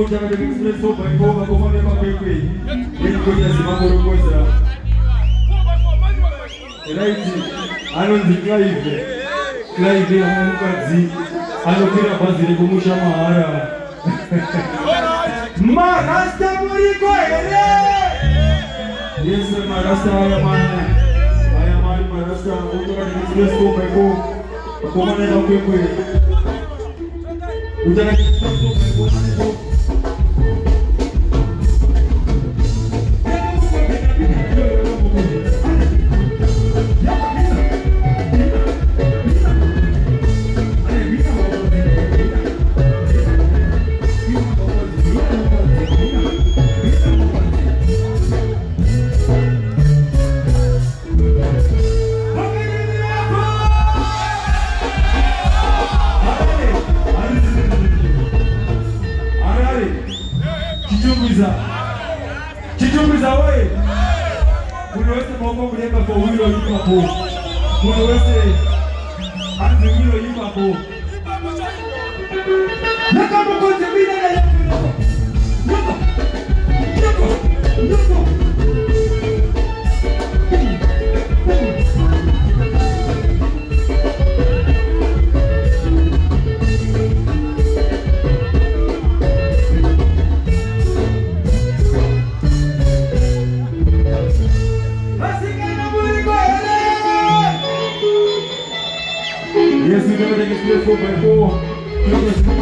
Ujana de express so by Boba Commander Pepe. Ele conhece uma coisa. Right. Anonzikaive. Clive amukazi. Anokira bazile kumusha mahara. Marasta muriko ele. Yes, Marasta ayamani. Ayamani Marasta. Ujana de express so by Boba Commander Pepe. Ujana de express so by Boba. Chichumbiza wewe. Unaweza mambo kulenga kwa wilo hivi hapo. Unaweza azimio hivi hapo. Na kama kote bila na yako. Yoko. Yes, we never take a split 4x4.